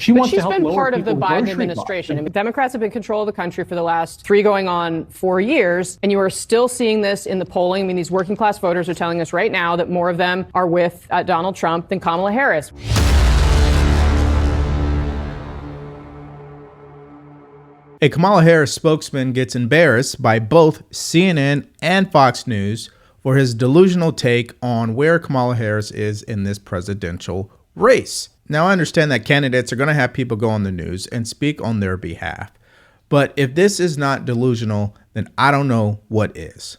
She wants she's to help been lower part of the people's Biden grocery administration. costs. Democrats have been in control of the country for the last 3 going on 4 years, and you are still seeing this in the polling. I mean, these working class voters are telling us right now that more of them are with Donald Trump than Kamala Harris. A Kamala Harris spokesman gets embarrassed by both CNN and Fox News for his delusional take on where Kamala Harris is in this presidential race. Now, I understand that candidates are going to have people go on the news and speak on their behalf. But if this is not delusional, then I don't know what is.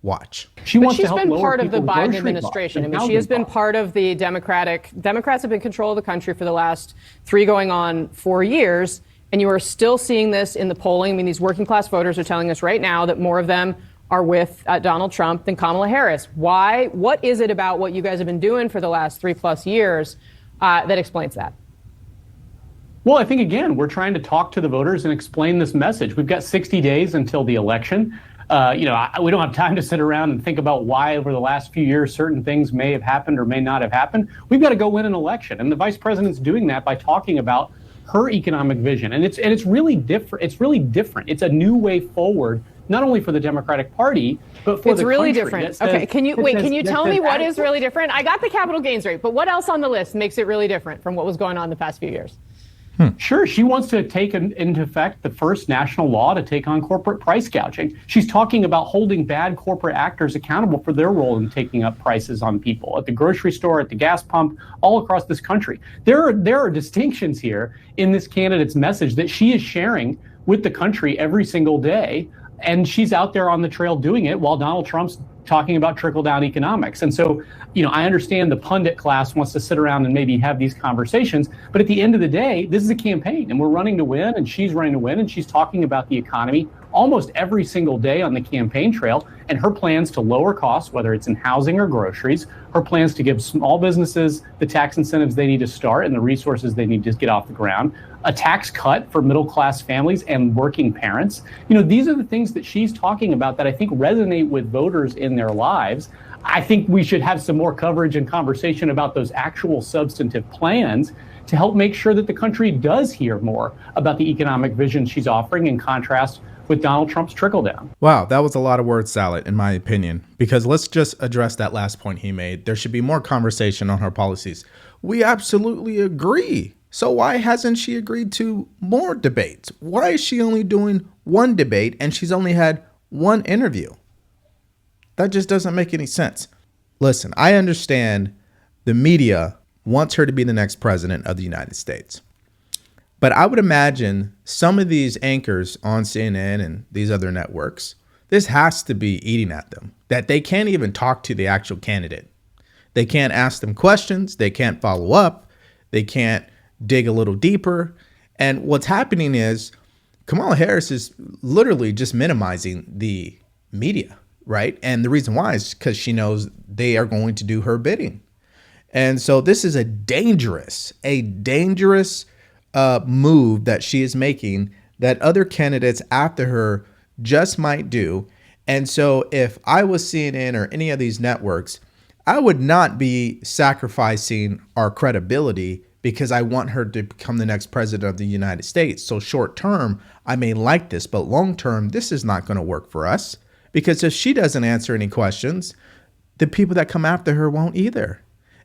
Watch. She's been part of the Biden administration. I mean, she has been part of the Democrats have been in control of the country for the last 3 going on 4 years. And you are still seeing this in the polling. I mean, these working class voters are telling us right now that more of them are with Donald Trump than Kamala Harris. Why? What is it about what you guys have been doing for the last 3+ years that explains that? Well, I think, again, we're trying to talk to the voters and explain this message. We've got 60 days until the election. We don't have time to sit around and think about why over the last few years certain things may have happened or may not have happened. We've got to go win an election. And the vice president's doing that by talking about her economic vision. And it's really different. It's really different. It's a new way forward, not only for the Democratic Party, but for the country. It's really different. Okay, can you tell me what is really different? I got the capital gains rate, but what else on the list makes it really different from what was going on the past few years? Sure. She wants to take into effect the first national law to take on corporate price gouging. She's talking about holding bad corporate actors accountable for their role in taking up prices on people at the grocery store, at the gas pump, all across this country. There are distinctions here in this candidate's message that she is sharing with the country every single day. And she's out there on the trail doing it while Donald Trump's talking about trickle-down economics. And so, I understand the pundit class wants to sit around and maybe have these conversations, but at the end of the day, this is a campaign and we're running to win and she's running to win and she's talking about the economy almost every single day on the campaign trail and her plans to lower costs, whether it's in housing or groceries, her plans to give small businesses the tax incentives they need to start and the resources they need to get off the ground, a tax cut for middle-class families and working parents. These are the things that she's talking about that I think resonate with voters in their lives. I think we should have some more coverage and conversation about those actual substantive plans to help make sure that the country does hear more about the economic vision she's offering in contrast with Donald Trump's trickle-down. Wow, that was a lot of word salad, in my opinion, because let's just address that last point he made. There should be more conversation on her policies. We absolutely agree. So why hasn't she agreed to more debates? Why is she only doing one debate and she's only had one interview? That just doesn't make any sense. Listen, I understand the media wants her to be the next president of the United States. But I would imagine some of these anchors on CNN and these other networks, this has to be eating at them, that they can't even talk to the actual candidate. They can't ask them questions. They can't follow up. They can't dig a little deeper. And what's happening is Kamala Harris is literally just minimizing the media, right? And the reason why is because she knows they are going to do her bidding. And so this is a dangerous move that she is making that other candidates after her just might do. And so if I was CNN or any of these networks, I would not be sacrificing our credibility because I want her to become the next president of the United States. So short term, I may like this, but long term, this is not going to work for us because if she doesn't answer any questions, the people that come after her won't either.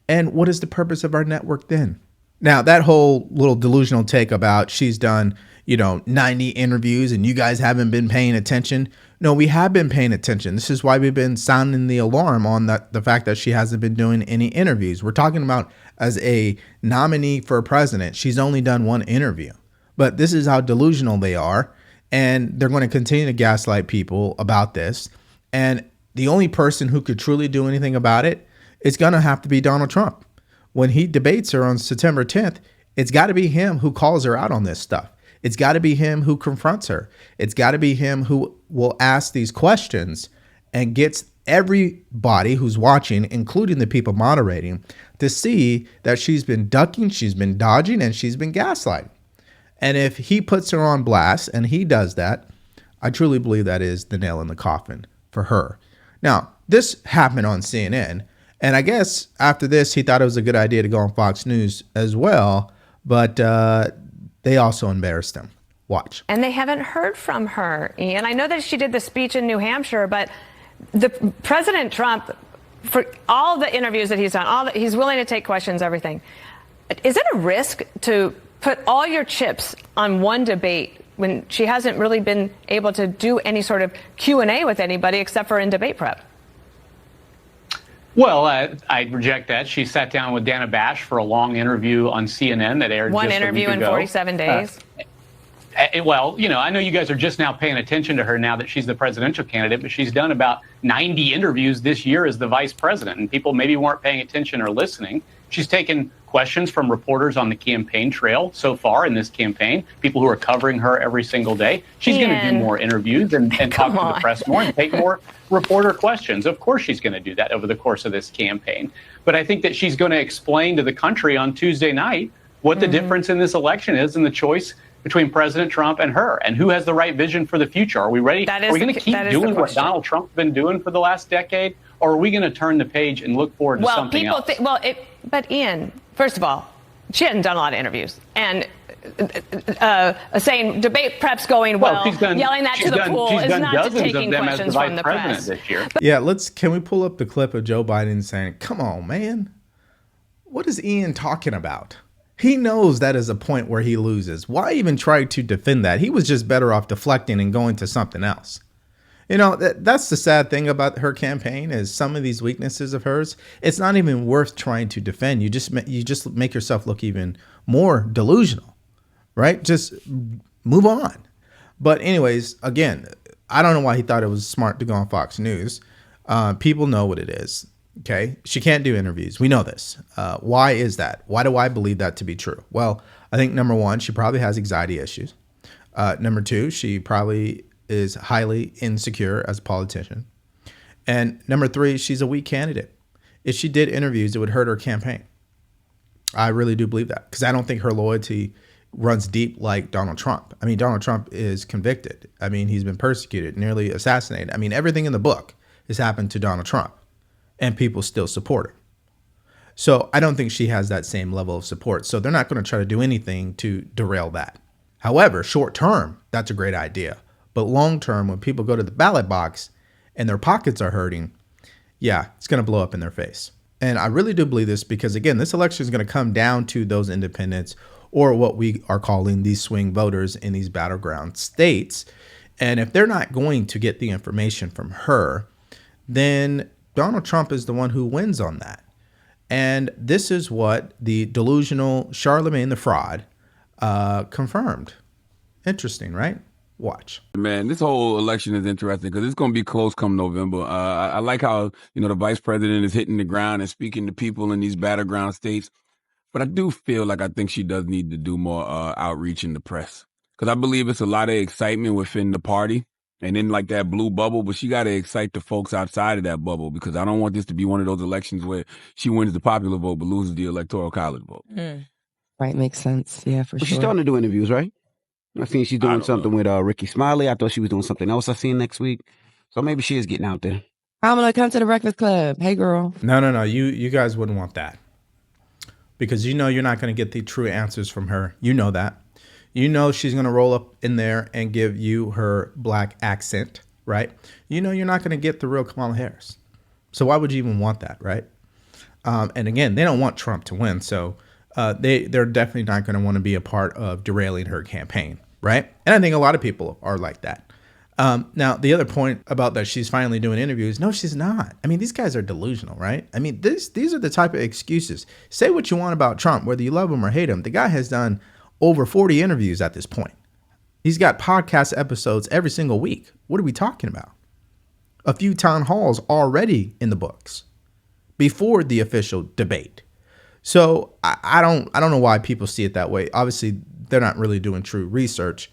And what is the purpose of our network then? Now, that whole little delusional take about she's done, 90 interviews and you guys haven't been paying attention. No, we have been paying attention. This is why we've been sounding the alarm on the fact that she hasn't been doing any interviews. We're talking about as a nominee for president, she's only done one interview. But this is how delusional they are. And they're going to continue to gaslight people about this. And the only person who could truly do anything about it is going to have to be Donald Trump. When he debates her on September 10th, it's got to be him who calls her out on this stuff. It's got to be him who confronts her. It's got to be him who will ask these questions and gets everybody who's watching, including the people moderating, to see that she's been ducking, she's been dodging, and she's been gaslighting. And if he puts her on blast and he does that, I truly believe that is the nail in the coffin for her. Now, this happened on CNN. And I guess after this, he thought it was a good idea to go on Fox News as well. but they also embarrassed him. Watch. And they haven't heard from her, Ian. I know that she did the speech in New Hampshire, but President Trump, for all the interviews that he's done, he's willing to take questions, everything. Is it a risk to put all your chips on one debate when she hasn't really been able to do any sort of Q&A with anybody except for in debate prep? Well, I reject that. She sat down with Dana Bash for a long interview on CNN that aired one just interview a week in ago. 47 days. Well, I know you guys are just now paying attention to her now that she's the presidential candidate, but she's done about 90 interviews this year as the vice president, and people maybe weren't paying attention or listening. She's taken questions from reporters on the campaign trail so far in this campaign, people who are covering her every single day. She's going to do more interviews and talk to the press more and take more reporter questions. Of course she's going to do that over the course of this campaign. But I think that she's going to explain to the country on Tuesday night what the difference in this election is and the choice between President Trump and her, and who has the right vision for the future. Are we ready? Are we going to keep doing what Donald Trump's been doing for the last decade, or are we going to turn the page and look forward to something else? But Ian, first of all, she hadn't done a lot of interviews, and saying debate prep's going well, yelling that to the pool is not taking questions from the press. This year. Yeah, can we pull up the clip of Joe Biden saying, "Come on, man, what is Ian talking about?" He knows that is a point where he loses. Why even try to defend that? He was just better off deflecting and going to something else. That's the sad thing about her campaign is some of these weaknesses of hers. It's not even worth trying to defend. You just make yourself look even more delusional, right? Just move on. But anyways, again, I don't know why he thought it was smart to go on Fox News. People know what it is. Okay, she can't do interviews. We know this. Why is that? Why do I believe that to be true? Well, I think number one, she probably has anxiety issues. Number two, she probably is highly insecure as a politician. And number three, she's a weak candidate. If she did interviews, it would hurt her campaign. I really do believe that because I don't think her loyalty runs deep like Donald Trump. I mean, Donald Trump is convicted. I mean, he's been persecuted, nearly assassinated. I mean, everything in the book has happened to Donald Trump. And people still support her. So I don't think she has that same level of support. So they're not going to try to do anything to derail that. However, short term, that's a great idea. But long term, when people go to the ballot box and their pockets are hurting, yeah, it's going to blow up in their face. And I really do believe this because, again, this election is going to come down to those independents or what we are calling these swing voters in these battleground states. And if they're not going to get the information from her, then Donald Trump is the one who wins on that. And this is what the delusional Charlemagne the Fraud confirmed. Interesting, right? Watch. Man, this whole election is interesting because it's going to be close come November. I like how, the vice president is hitting the ground and speaking to people in these battleground states. But I do feel like I think she does need to do more outreach in the press because I believe it's a lot of excitement within the party. And in like that blue bubble, but she got to excite the folks outside of that bubble because I don't want this to be one of those elections where she wins the popular vote but loses the electoral college vote. Right, makes sense. Yeah, for sure. She's starting to do interviews, right? I think she's doing something with Ricky Smiley. I thought she was doing something else I seen next week. So maybe she is getting out there. I'm going to come to the Breakfast Club. Hey, girl. No. You guys wouldn't want that because you're not going to get the true answers from her. You know that. She's going to roll up in there and give you her black accent, right? You're not going to get the real Kamala Harris. So why would you even want that, right? And again, they don't want Trump to win. So they're definitely not going to want to be a part of derailing her campaign, right? And I think a lot of people are like that. Now, the other point about that she's finally doing interviews, no, she's not. I mean, these guys are delusional, right? I mean, these are the type of excuses. Say what you want about Trump, whether you love him or hate him. The guy has done over 40 interviews at this point. He's got podcast episodes every single week. What are we talking about? A few town halls already in the books before the official debate. So I don't know why people see it that way. Obviously, they're not really doing true research,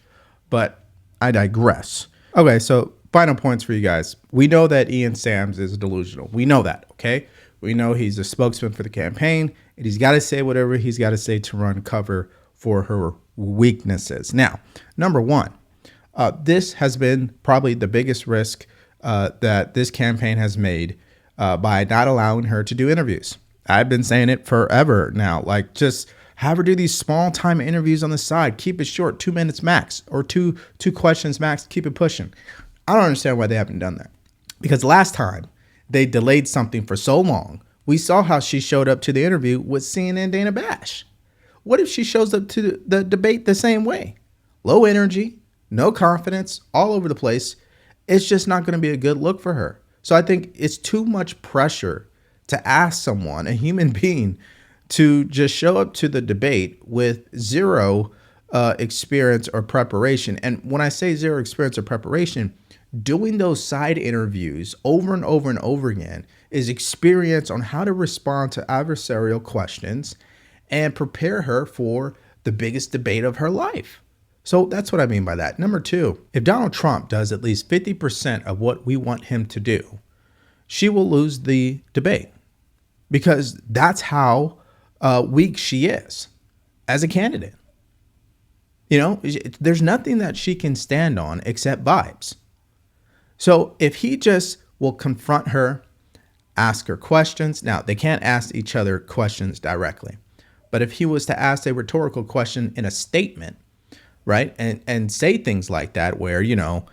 but I digress. Okay, so final points for you guys. We know that Ian Sams is delusional. We know that, okay? We know he's a spokesman for the campaign, and he's got to say whatever he's got to say to run cover for her weaknesses. Now, number one, this has been probably the biggest risk that this campaign has made by not allowing her to do interviews. I've been saying it forever now, like just Have her do these small time interviews on the side. Keep it short, 2 minutes max, or two questions max. Keep it pushing. I don't understand why they haven't done that. Because last time they delayed something for so long, we saw how she showed up to the interview with CNN Dana Bash. What if she shows up to the debate the same way? Low energy, no confidence, all over the place. It's just not going to be a good look for her. So I think it's too much pressure to ask someone, a human being, to just show up to the debate with zero experience or preparation. And when I say zero experience or preparation, doing those side interviews over and over and over again is experience on how to respond to adversarial questions and prepare her for the biggest debate of her life. So that's what I mean by that. Number two, if Donald Trump does at least 50% of what we want him to do, she will lose the debate, because that's how weak she is as a candidate. You know, there's nothing that she can stand on except vibes. So if he just will confront her, ask her questions. Now, they can't ask each other questions directly. But if he was to ask a rhetorical question in a statement, right, and say things like that where, you know,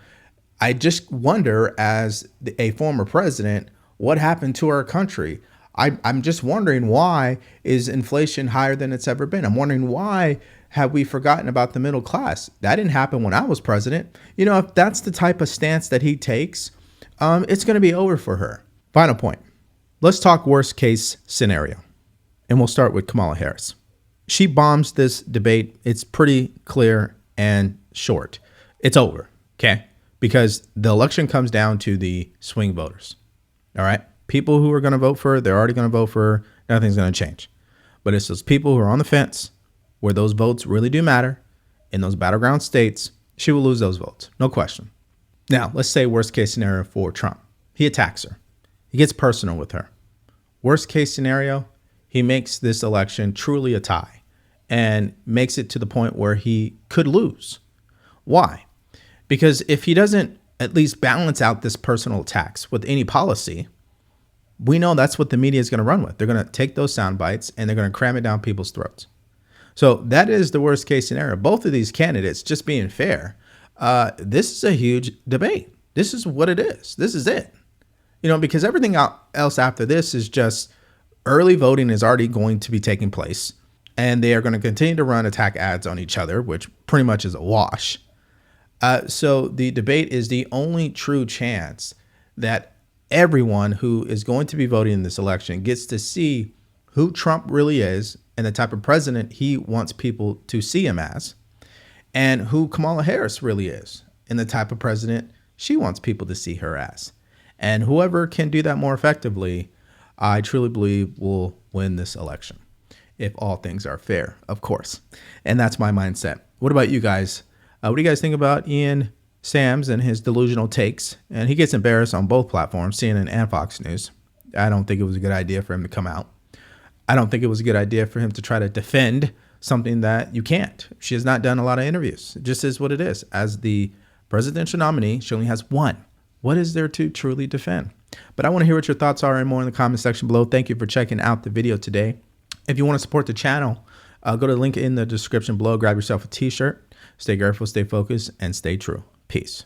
I just wonder, as a former president, what happened to our country? I'm just wondering, why is inflation higher than it's ever been? I'm wondering, why have we forgotten about the middle class? That didn't happen when I was president. You know, if that's the type of stance that he takes, it's going to be over for her. Final point. Let's talk worst case scenario. And we'll start with Kamala Harris. She bombs this debate. It's pretty clear and short. It's over, okay? Because the election comes down to the swing voters, all right? People who are going to vote for her, they're already going to vote for her. Nothing's going to change. But it's those people who are on the fence, where those votes really do matter, in those battleground states, she will lose those votes, no question. Now, let's say worst case scenario for Trump. He attacks her. He gets personal with her. Worst case scenario, he makes this election truly a tie and makes it to the point where he could lose. Why? Because if he doesn't at least balance out this personal attacks with any policy, we know that's what the media is going to run with. They're going to take those sound bites and they're going to cram it down people's throats. So that is the worst case scenario. Both of these candidates, just being fair, this is a huge debate. This is what it is. This is it. You know, because everything else after this is just early voting is already going to be taking place. And they are going to continue to run attack ads on each other, which pretty much is a wash. So the debate is the only true chance that everyone who is going to be voting in this election gets to see who Trump really is and the type of president he wants people to see him as, and who Kamala Harris really is and the type of president she wants people to see her as. And whoever can do that more effectively, I truly believe will win this election, if all things are fair, of course. And that's my mindset. What about you guys? What do you guys think about Ian Sams and his delusional takes? And he gets embarrassed on both platforms, CNN and Fox News. I don't think it was a good idea for him to come out. I don't think it was a good idea for him to try to defend something that you can't. She has not done a lot of interviews. It just is what it is. As the presidential nominee, she only has one. What is there to truly defend? But I want to hear what your thoughts are and more in the comment section below. Thank you for checking out the video today. If you want to support the channel, go to the link in the description below. Grab yourself a t-shirt. Stay careful, stay focused, and stay true. Peace.